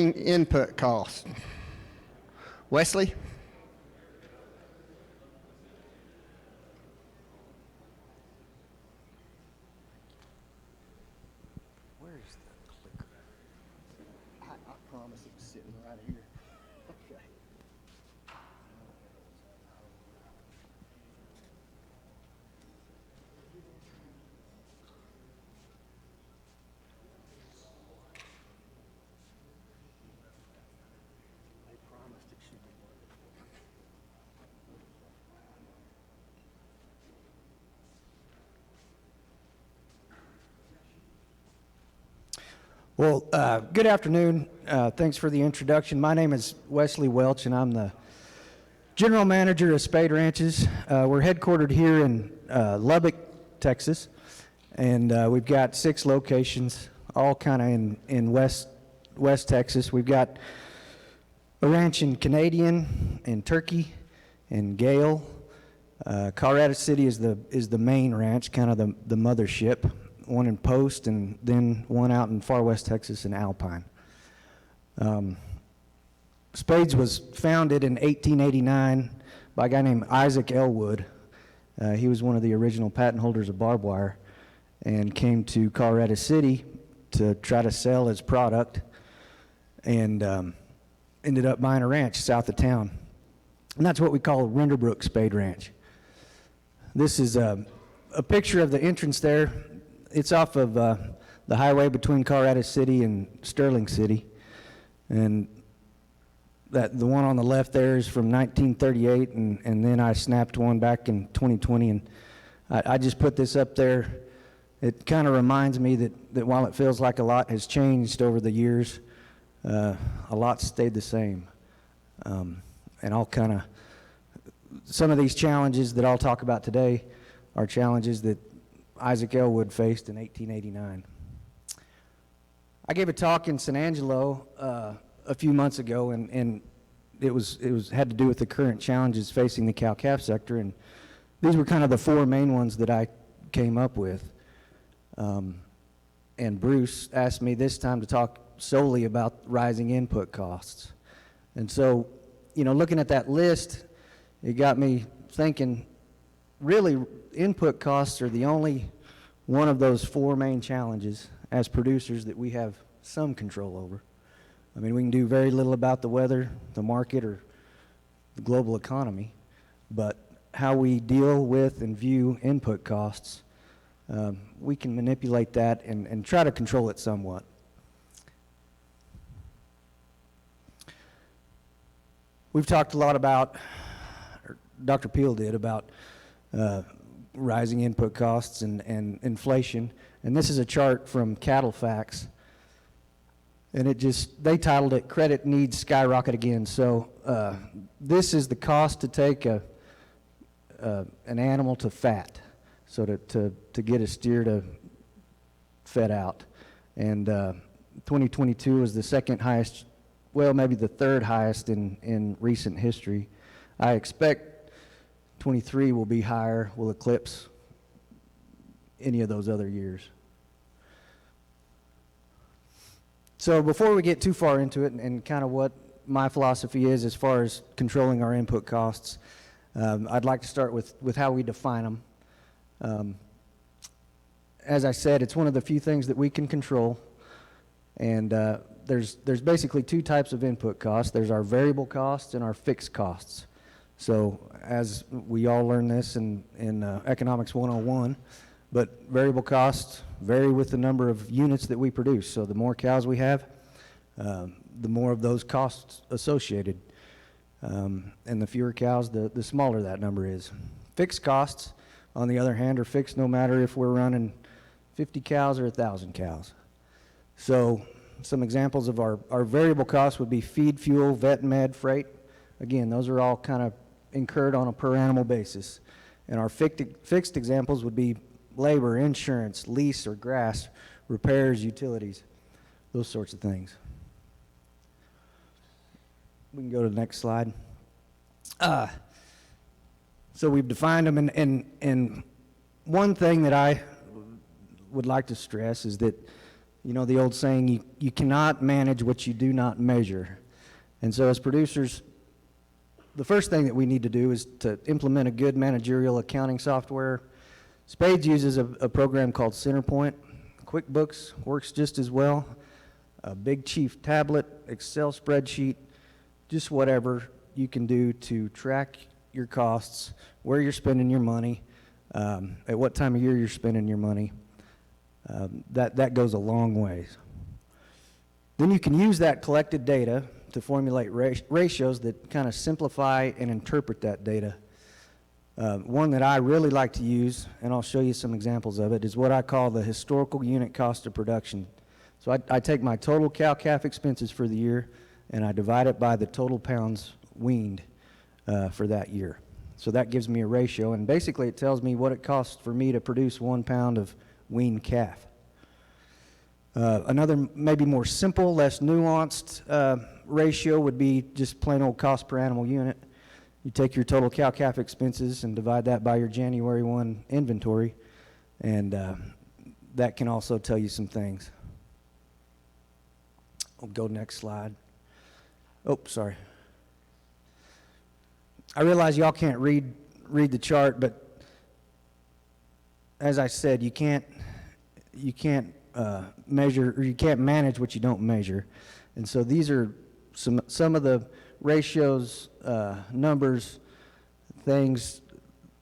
Input costs. Wesley? Where's the clicker? I promise it was sitting right here. Okay. They promised it should be working. Well, good afternoon. Thanks for the introduction. My name is Wesley Welch, and I'm the General Manager of Spade Ranches. We're headquartered here in Lubbock, Texas, and we've got 6 locations, all kind of in West Texas. We've got a ranch in Canadian, in Turkey, in Gale. Colorado City is the main ranch, kind of the mothership. One in Post, and then one out in far west Texas in Alpine. Spades was founded in 1889 by a guy named Isaac Elwood. He was one of the original patent holders of barbed wire and came to Colorado City to try to sell his product, and ended up buying a ranch south of town. And that's what we call Renderbrook Spade Ranch. This is a picture of the entrance there. It's off of the highway between Colorado City and Sterling City, and the one on the left there is from 1938, and then I snapped one back in 2020, and I just put this up there. It kind of reminds me that while it feels like a lot has changed over the years, a lot stayed the same. And some of these challenges that I'll talk about today are challenges that Isaac Elwood faced in 1889. I gave a talk in San Angelo a few months ago, and it had to do with the current challenges facing the cow-calf sector, and these were kind of the 4 main ones that I came up with. And Bruce asked me this time to talk solely about rising input costs. And so, looking at that list, it got me thinking, really, input costs are the only one of those 4 main challenges as producers that we have some control over. I mean, we can do very little about the weather, the market, or the global economy, but how we deal with and view input costs, we can manipulate that and try to control it somewhat. We've talked a lot about, or Dr. Peel did, about rising input costs and inflation, and this is a chart from Cattle Facts, and they titled it "Credit Needs Skyrocket Again." So this is the cost to take an animal to fat, so to get a steer to fed out, and 2022 was the second highest, well, maybe the 3rd highest in recent history. I expect 23 will be higher, will eclipse any of those other years. So before we get too far into it, and kind of what my philosophy is as far as controlling our input costs, I'd like to start with how we define them. As I said, it's one of the few things that we can control, and there's basically 2 types of input costs. There's our variable costs and our fixed costs. So as we all learn this in Economics 101, but variable costs vary with the number of units that we produce. So the more cows we have, the more of those costs associated. And the fewer cows, the smaller that number is. Fixed costs, on the other hand, are fixed no matter if we're running 50 cows or 1,000 cows. So some examples of our variable costs would be feed, fuel, vet, med, freight. Again, those are all kind of incurred on a per animal basis. And our fixed examples would be labor, insurance, lease or grass, repairs, utilities, those sorts of things. We can go to the next slide. So we've defined them, and one thing that I would like to stress is that You know the old saying, you cannot manage what you do not measure. And so as producers, the first thing that we need to do is to implement a good managerial accounting software. Spades uses a program called Centerpoint. QuickBooks works just as well. A Big Chief tablet, Excel spreadsheet, just whatever you can do to track your costs, where you're spending your money, at what time of year you're spending your money. That goes a long ways. Then you can use that collected data to formulate ratios that kind of simplify and interpret that data. One that I really like to use, and I'll show you some examples of it, is what I call the historical unit cost of production. So I take my total cow-calf expenses for the year, and I divide it by the total pounds weaned for that year. So that gives me a ratio, and basically it tells me what it costs for me to produce 1 pound of weaned calf. Another maybe more simple, less nuanced ratio would be just plain old cost per animal unit. You take your total cow-calf expenses and divide that by your January 1 inventory, and that can also tell you some things. I'll go next slide. Oh, sorry. I realize y'all can't read the chart, but as I said, you can't measure, or you can't manage what you don't measure. And so these are some of the ratios, numbers, things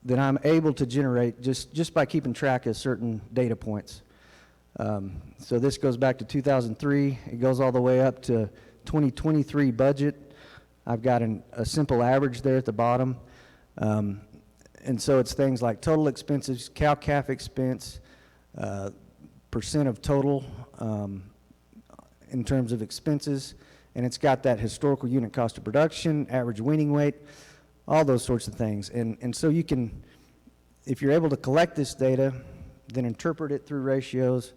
that I'm able to generate just by keeping track of certain data points. So this goes back to 2003. It goes all the way up to 2023 budget. I've got a simple average there at the bottom. And so it's things like total expenses, cow-calf expense, percent of total in terms of expenses, and it's got that historical unit cost of production, average weaning weight, all those sorts of things. And so you can, if you're able to collect this data, then interpret it through ratios,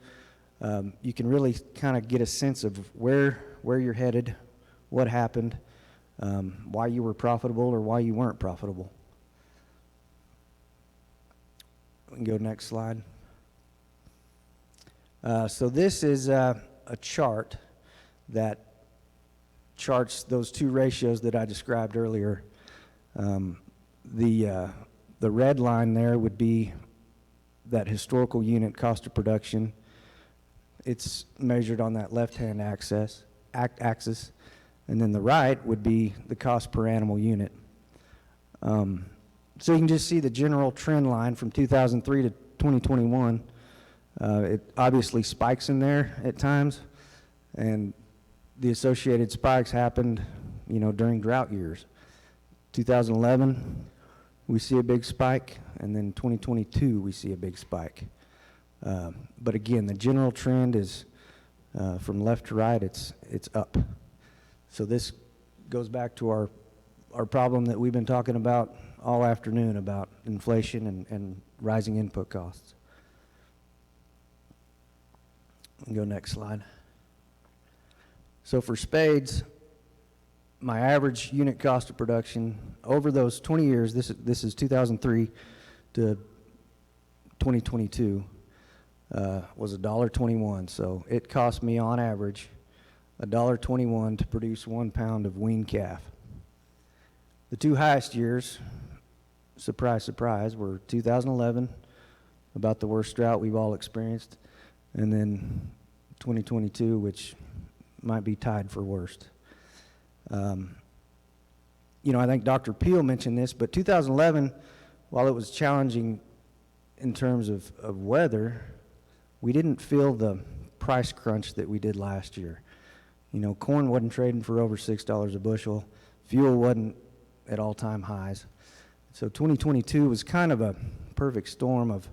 you can really kind of get a sense of where you're headed, what happened, why you were profitable or why you weren't profitable. We can go next slide. So this is a chart that charts those two ratios that I described earlier. The red line there would be that historical unit cost of production. It's measured on that left-hand axis, and then the right would be the cost per animal unit. So you can just see the general trend line from 2003 to 2021. It obviously spikes in there at times, and the associated spikes happened, during drought years. 2011, we see a big spike, and then 2022, we see a big spike. But again, the general trend is from left to right, it's up. So this goes back to our problem that we've been talking about all afternoon about inflation and rising input costs. Go next slide. So for spades, my average unit cost of production over those 20 years, this is 2003 to 2022, was $1.21. So it cost me on average $1.21 to produce 1 pound of weaned calf. The two highest years, surprise, surprise, were 2011, about the worst drought we've all experienced, and then 2022, which might be tied for worst. I think Dr. Peel mentioned this, but 2011, while it was challenging in terms of weather, we didn't feel the price crunch that we did last year. Corn wasn't trading for over $6 a bushel. Fuel wasn't at all-time highs. So 2022 was kind of a perfect storm of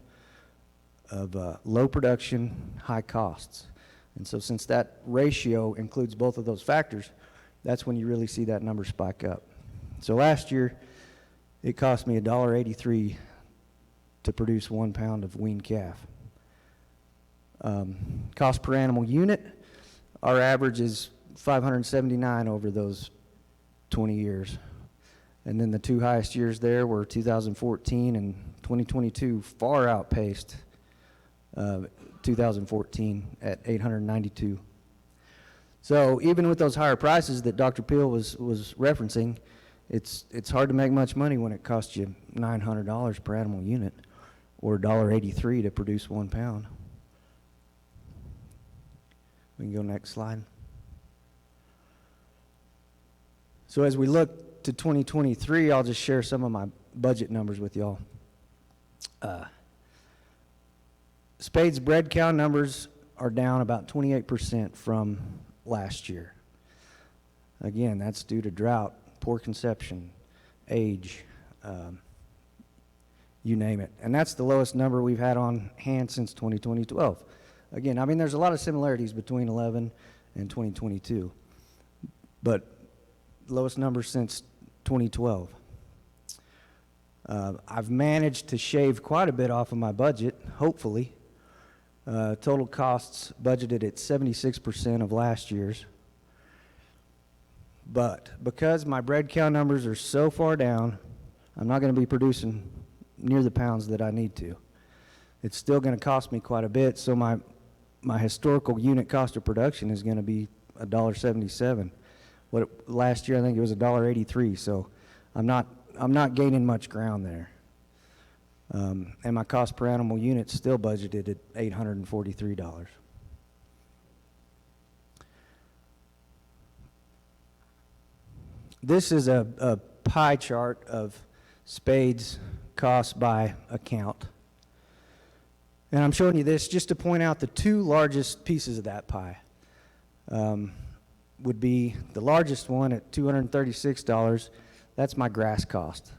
low production, high costs. And so since that ratio includes both of those factors, that's when you really see that number spike up. So last year, it cost me $1.83 to produce 1 pound of weaned calf. Cost per animal unit, our average is $579 over those 20 years. And then the two highest years there were 2014 and 2022, far outpaced 2014 at $892. So even with those higher prices that Dr. Peel was referencing, it's hard to make much money when it costs you $900 per animal unit or $1.83 to produce 1 pound. We can go next slide. So as we look to 2023, I'll just share some of my budget numbers with y'all. Spade's bred cow numbers are down about 28% from last year. Again, that's due to drought, poor conception, age, you name it. And that's the lowest number we've had on hand since 2012. Again, I mean, there's a lot of similarities between 11 and 2022, but lowest number since 2012. I've managed to shave quite a bit off of my budget, hopefully. Total costs budgeted at 76% of last year's. But because my bred cow numbers are so far down, I'm not going to be producing near the pounds that I need to. It's still going to cost me quite a bit, so my historical unit cost of production is going to be $1.77. Last year I think it was $1.83, so I'm not gaining much ground there. And my cost per animal unit still budgeted at $843. This is a pie chart of Spade's cost by account. And I'm showing you this just to point out the two largest pieces of that pie. Would be the largest one at $236. That's my grass cost.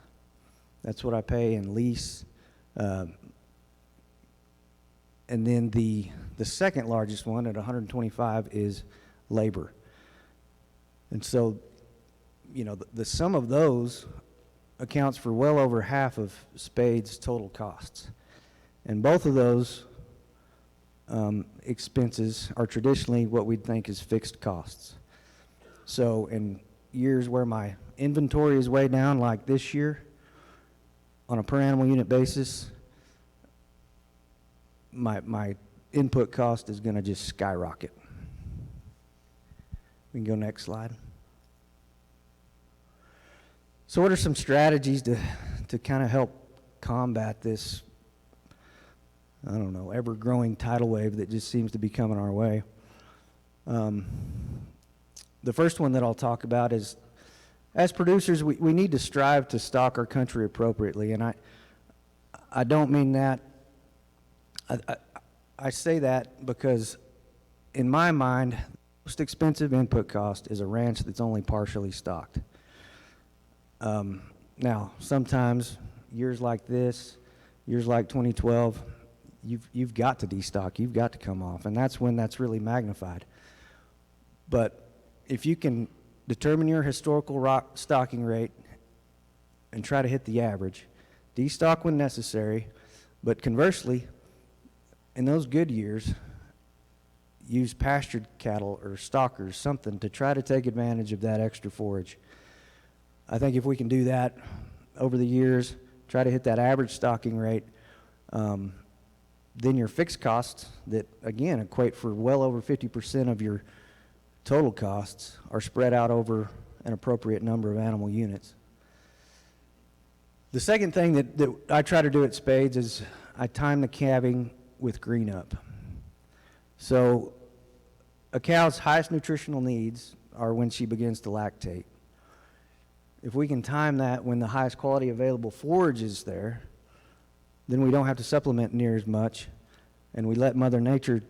That's what I pay in lease. And then the second largest one at $125 is labor. And so, you know, the sum of those accounts for well over half of Spade's total costs. And both of those expenses are traditionally what we'd think is fixed costs. So in years where my inventory is way down, like this year, on a per animal unit basis, my input cost is going to just skyrocket. We can go next slide. So what are some strategies to kind of help combat this, I don't know, ever-growing tidal wave that just seems to be coming our way? The first one that I'll talk about is, as producers, we need to strive to stock our country appropriately. And I don't mean that. I say that because, in my mind, the most expensive input cost is a ranch that's only partially stocked. Now, sometimes, years like this, years like 2012, you've got to destock, you've got to come off, and that's when that's really magnified. But if you can determine your historical stocking rate and try to hit the average, destock when necessary, but conversely, in those good years, use pastured cattle or stockers, something to try to take advantage of that extra forage. I think if we can do that over the years, try to hit that average stocking rate, then your fixed costs that, again, equate for well over 50% of your total costs are spread out over an appropriate number of animal units. The second thing that I try to do at Spades is I time the calving with green up. So a cow's highest nutritional needs are when she begins to lactate. If we can time that when the highest quality available forage is there, then we don't have to supplement near as much, and we let Mother Nature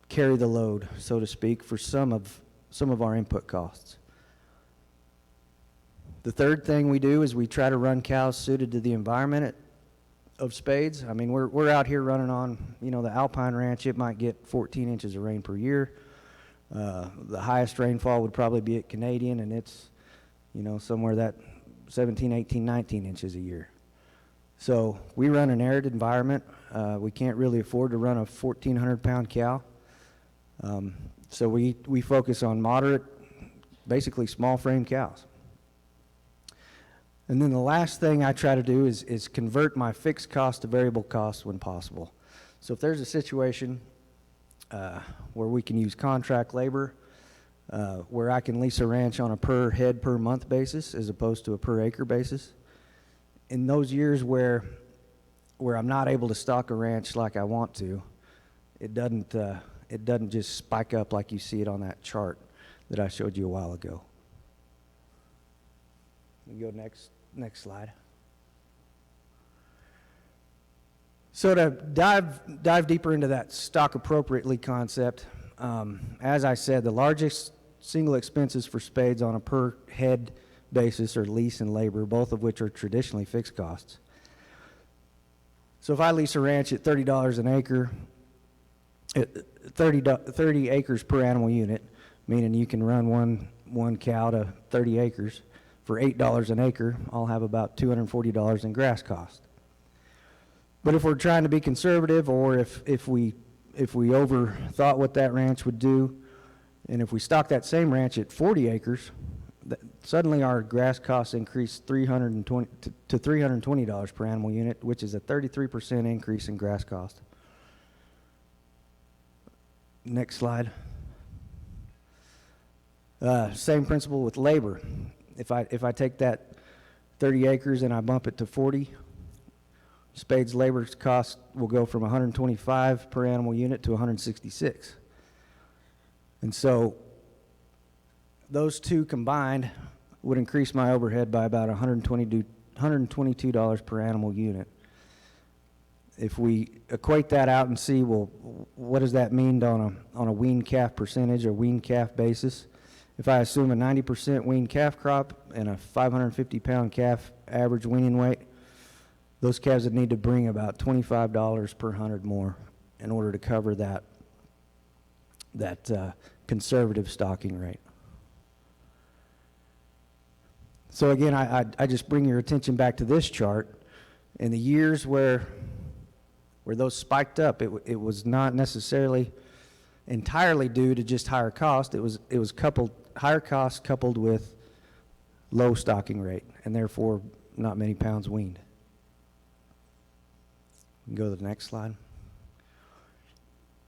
carry the load, so to speak, for some of our input costs. The third thing we do is we try to run cows suited to the environment of Spades. I mean, we're out here running on, you know, the Alpine Ranch. It might get 14 inches of rain per year. The highest rainfall would probably be at Canadian, and it's, you know, somewhere that 17, 18, 19 inches a year. So we run an arid environment. We can't really afford to run a 1,400-pound cow. So we focus on moderate, basically small frame cows. And then the last thing I try to do is convert my fixed cost to variable costs when possible. So if there's a situation where we can use contract labor, where I can lease a ranch on a per head per month basis as opposed to a per acre basis, in those years where I'm not able to stock a ranch like I want to, it doesn't just spike up like you see it on that chart that I showed you a while ago. We go next slide. So to dive deeper into that stock appropriately concept, as I said, the largest single expenses for spades on a per head basis are lease and labor, both of which are traditionally fixed costs. So if I lease a ranch at $30 an acre, 30 acres per animal unit, meaning you can run one cow to 30 acres for $8 an acre, I'll have about $240 in grass cost. But if we're trying to be conservative, or if we overthought what that ranch would do, and if we stock that same ranch at 40 acres, suddenly our grass costs increase to $320 per animal unit, which is a 33% increase in grass cost. Next slide. Same principle with labor. If I take that 30 acres and I bump it to 40, Spade's labor cost will go from 125 per animal unit to 166. And so those two combined would increase my overhead by about $122 per animal unit. If we equate that out and see, well, what does that mean on a weaned calf percentage or weaned calf basis? If I assume a 90% weaned calf crop and a 550-pound calf average weaning weight, those calves would need to bring about $25 per 100 more in order to cover that conservative stocking rate. So again, I just bring your attention back to this chart. In the years where those spiked up, it was not necessarily entirely due to just higher cost. It was higher cost coupled with low stocking rate, and therefore not many pounds weaned. We can go to the next slide.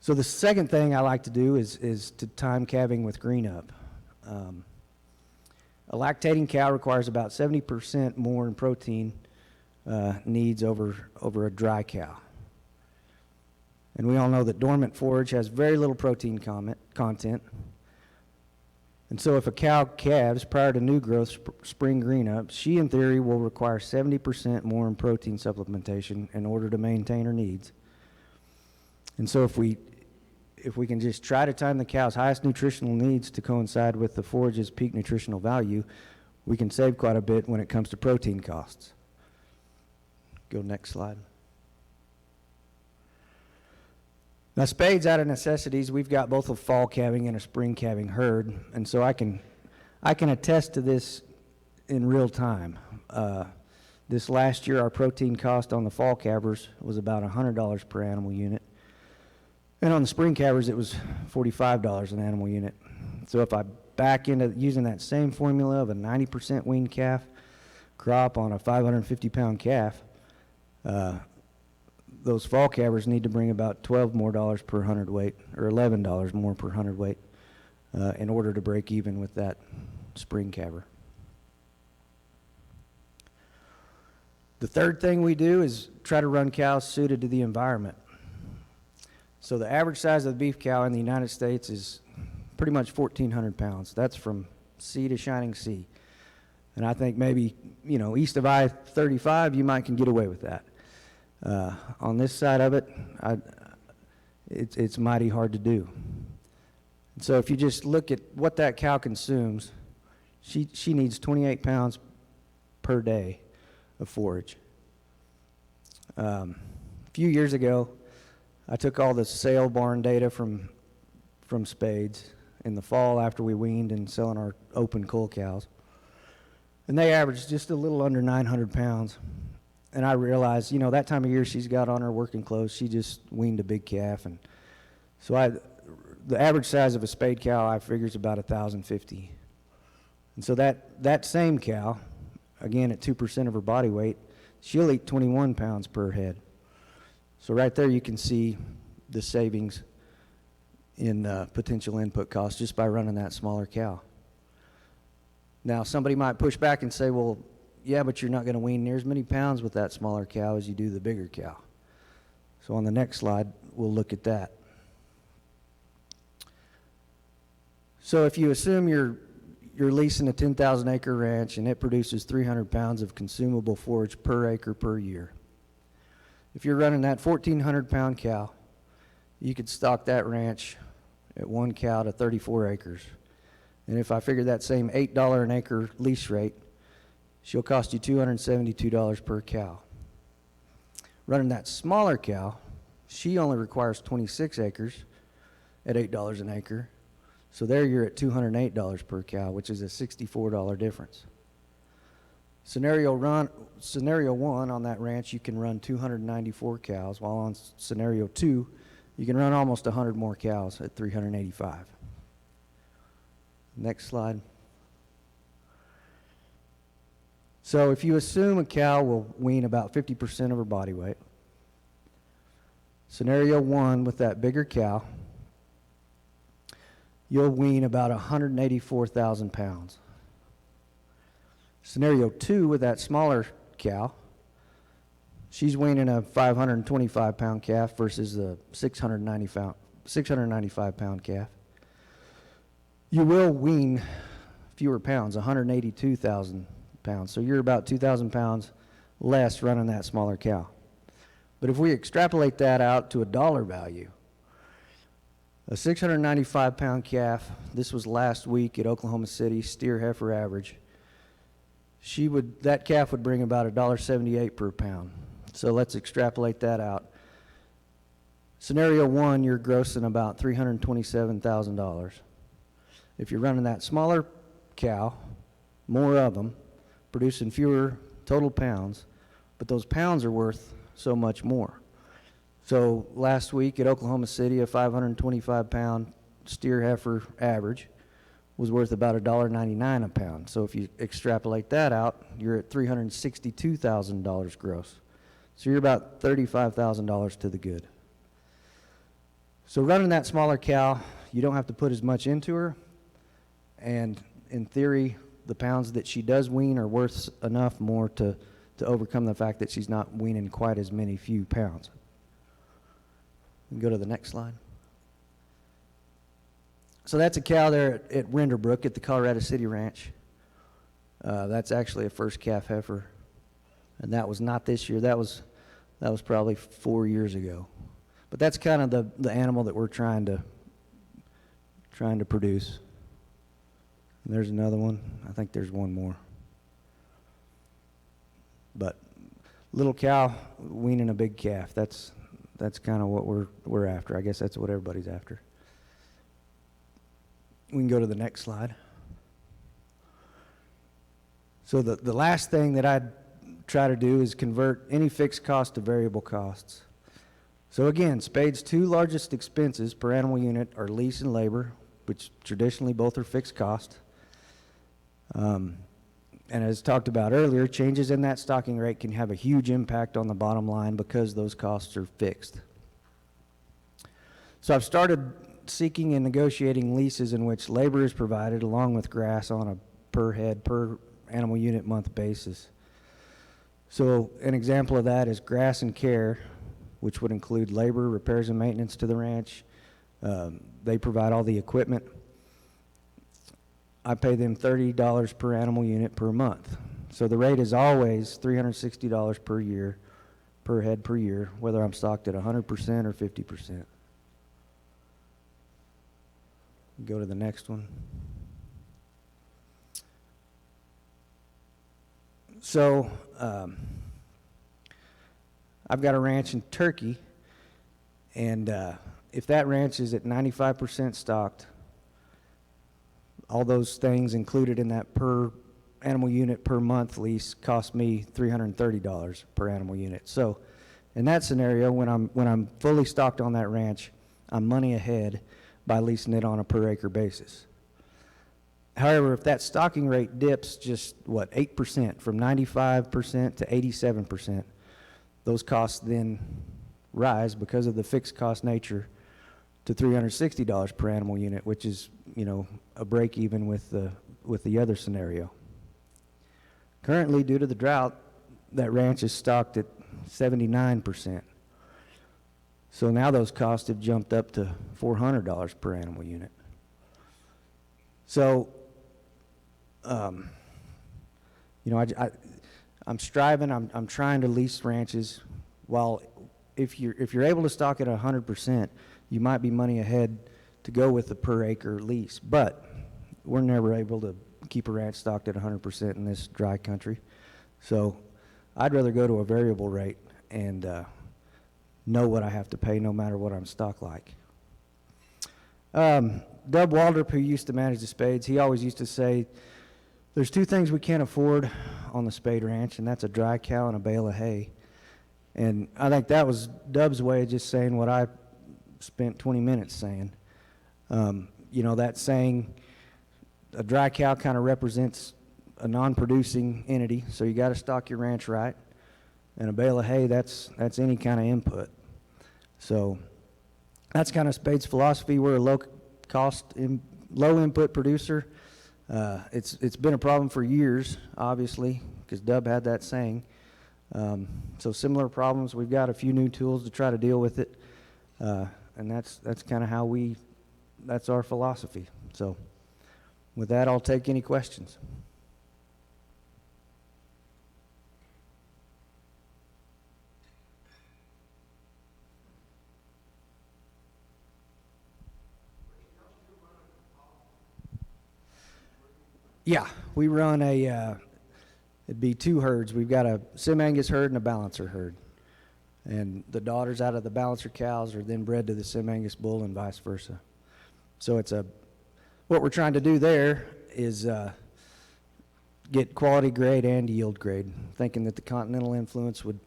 So the second thing I like to do is to time calving with green up. A lactating cow requires about 70% more in protein needs over a dry cow. And we all know that dormant forage has very little protein content. And so if a cow calves prior to new growth spring green up, she in theory will require 70% more in protein supplementation in order to maintain her needs. And so if we can just try to time the cow's highest nutritional needs to coincide with the forage's peak nutritional value, we can save quite a bit when it comes to protein costs. Go next slide. Now, spades out of necessities, we've got both a fall calving and a spring calving herd, and so I can attest to this in real time. This last year, our protein cost on the fall calvers was about $100 per animal unit, and on the spring calvers, it was $45 an animal unit. So if I back into using that same formula of a 90% weaned calf crop on a 550-pound calf, those fall calvers need to bring about $12 more per hundredweight, or $11 more per hundredweight, in order to break even with that spring calver. The third thing we do is try to run cows suited to the environment. So the average size of the beef cow in the United States is pretty much 1,400 pounds. That's from sea to shining sea. And I think maybe, east of I-35, you might can get away with that. On this side of it, it's mighty hard to do. And so if you just look at what that cow consumes, she needs 28 pounds per day of forage. A few years ago, I took all the sale barn data from spades in the fall after we weaned and selling our open cull cows, and they averaged just a little under 900 pounds. And I realized, that time of year she's got on her working clothes. She just weaned a big calf. And so the average size of a spade cow, I figure, is about 1,050. And so that same cow, again at 2% of her body weight, she'll eat 21 pounds per head. So right there you can see the savings in potential input costs just by running that smaller cow. Now somebody might push back and say, well, yeah, but you're not going to wean near as many pounds with that smaller cow as you do the bigger cow. So on the next slide, we'll look at that. So if you assume you're leasing a 10,000 acre ranch and it produces 300 pounds of consumable forage per acre per year. If you're running that 1,400 pound cow, you could stock that ranch at 1 cow to 34 acres. And if I figure that same $8 an acre lease rate, she'll cost you $272 per cow. Running that smaller cow, she only requires 26 acres at $8 an acre. So there you're at $208 per cow, which is a $64 difference. Scenario 1 on that ranch, you can run 294 cows, while on scenario 2, you can run almost 100 more cows at 385. Next slide. So if you assume a cow will wean about 50% of her body weight, scenario 1 with that bigger cow, you'll wean about 184,000 pounds. Scenario 2 with that smaller cow, she's weaning a 525 pound calf versus a 695 pound calf. You will wean fewer pounds, 182,000 pounds. So you're about 2,000 pounds less running that smaller cow. But if we extrapolate that out to a dollar value, a 695 pound calf, this was last week at Oklahoma City, steer heifer average, that calf would bring about $1.78 per pound. So let's extrapolate that out. Scenario 1, you're grossing about $327,000. If you're running that smaller cow, more of them, producing fewer total pounds, but those pounds are worth so much more. So last week at Oklahoma City, a 525 pound steer heifer average was worth about $1.99 a pound. So if you extrapolate that out, you're at $362,000 gross. So you're about $35,000 to the good. So running that smaller cow, you don't have to put as much into her, and in theory, the pounds that she does wean are worth enough more to overcome the fact that she's not weaning quite as many few pounds. We can go to the next slide. So that's a cow there at Renderbrook at the Colorado City Ranch. That's actually a first calf heifer, and that was not this year. That was probably 4 years ago. But that's kind of the animal that we're trying to produce. And there's another one. I think there's one more. But little cow weaning a big calf. That's kind of what we're after. I guess that's what everybody's after. We can go to the next slide. So the last thing that I'd try to do is convert any fixed cost to variable costs. So again, Spade's two largest expenses per animal unit are lease and labor, which traditionally both are fixed cost. And as talked about earlier, changes in that stocking rate can have a huge impact on the bottom line because those costs are fixed. So I've started seeking and negotiating leases in which labor is provided along with grass on a per head, per animal unit month basis. So an example of that is grass and care, which would include labor, repairs and maintenance to the ranch. They provide all the equipment. I pay them $30 per animal unit per month. So the rate is always $360 per year, per head per year, whether I'm stocked at 100% or 50%. Go to the next one. So I've got a ranch in Turkey, and if that ranch is at 95% stocked, all those things included in that per animal unit per month lease cost me $330 per animal unit. So in that scenario, when I'm fully stocked on that ranch, I'm money ahead by leasing it on a per acre basis. However, if that stocking rate dips just 8%, from 95% to 87%, those costs then rise because of the fixed cost nature to $360 per animal unit, which is, you know, a break even with the other scenario. Currently, due to the drought, that ranch is stocked at 79%. So now those costs have jumped up to $400 per animal unit. So, you know, I'm striving. I'm trying to lease ranches. While if you're able to stock at 100%, you might be money ahead to go with the per acre lease. But we're never able to keep a ranch stocked at 100% in this dry country. So I'd rather go to a variable rate and know what I have to pay no matter what I'm stocked like. Dub Waldrop, who used to manage the spades, he always used to say, there's two things we can't afford on the spade ranch, and that's a dry cow and a bale of hay. And I think that was Dub's way of just saying what I spent 20 minutes saying. You know, that saying, a dry cow kind of represents a non-producing entity, so you got to stock your ranch right. And a bale of hay, that's any kind of input. So that's kind of Spade's philosophy. We're a low input producer. It's been a problem for years, obviously, because Dub had that saying. So similar problems. We've got a few new tools to try to deal with it, and that's kind of how that's our philosophy. So with that, I'll take any questions. Yeah, we run it'd be two herds. We've got a Sim Angus herd and a Balancer herd. And the daughters out of the Balancer cows are then bred to the Sim Angus bull and vice versa. So what we're trying to do there is get quality grade and yield grade, thinking that the continental influence would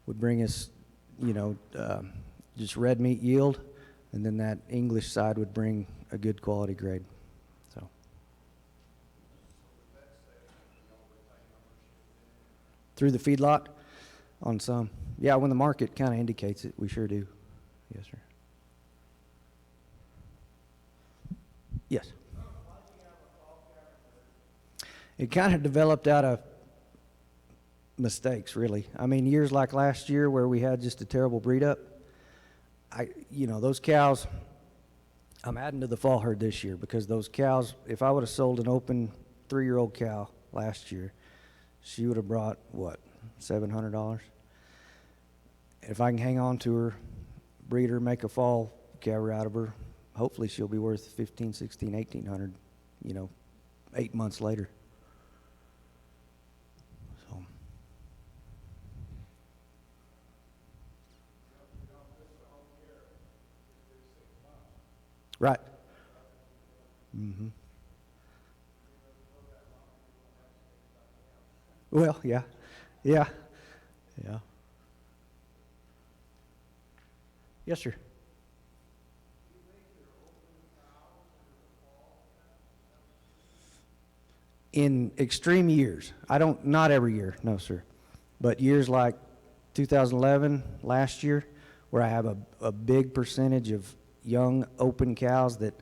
bring us, you know, just red meat yield, and then that English side would bring a good quality grade. Through the feedlot on some. Yeah, when the market kind of indicates it, we sure do. Yes, sir. Yes. It kind of developed out of mistakes, really. I mean, years like last year where we had just a terrible breed up, you know, those cows, I'm adding to the fall herd this year because those cows, if I would have sold an open 3-year-old cow last year, she would have brought, what, $700? If I can hang on to her, breed her, make a fall cow out of her, hopefully she'll be worth $1,500, $1,600, $1,800, you know, 8 months later. So. Right. Mm-hmm. Well, yeah. Yes, sir. In extreme years, not every year, no, sir, but years like 2011, last year, where I have a big percentage of young open cows that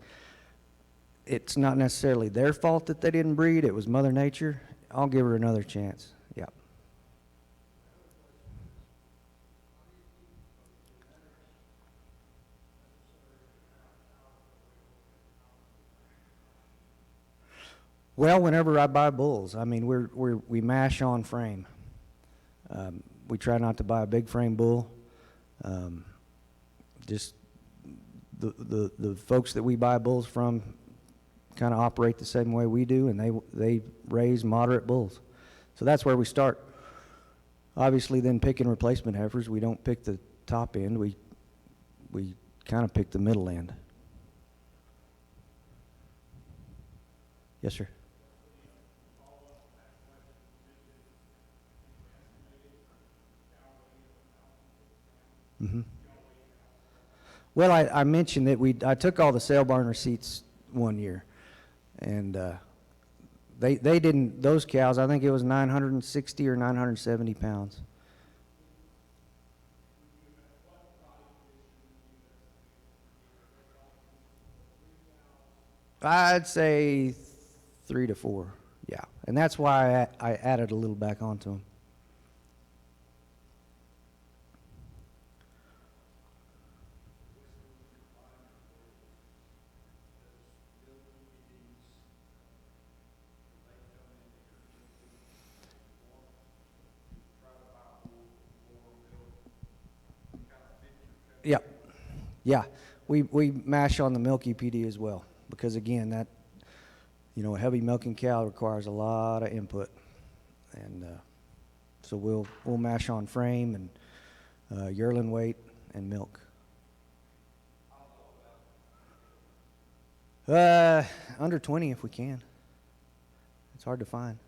it's not necessarily their fault that they didn't breed, it was Mother Nature. I'll give her another chance. Yeah. Well, whenever I buy bulls, I mean, we mash on frame. We try not to buy a big frame bull. Just the folks that we buy bulls from kind of operate the same way we do, and they raise moderate bulls. So that's where we start. Obviously, then picking replacement heifers, we don't pick the top end. We kind of pick the middle end. Yes, sir. Mm-hmm. Well, I mentioned that I took all the sale barn receipts one year, and they didn't, those cows, I think it was 960 or 970 pounds. I'd say 3 to 4, yeah. And that's why I added a little back onto them. Yeah, yeah. We mash on the milk EPD as well because again, that, you know, a heavy milking cow requires a lot of input, and so we'll mash on frame and yearling weight and milk. Under 20 if we can. It's hard to find.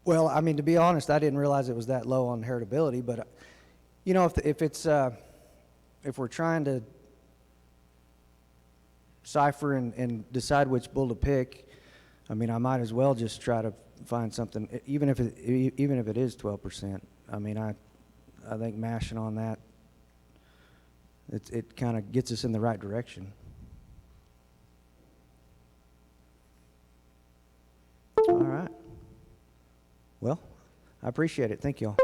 Well, I mean, to be honest, I didn't realize it was that low on heritability, but you know, if we're trying to cipher and decide which bull to pick, I mean, I might as well just try to find something, even if it is 12%. I mean, I think mashing on that, it kind of gets us in the right direction. All right. Well, I appreciate it. Thank y'all.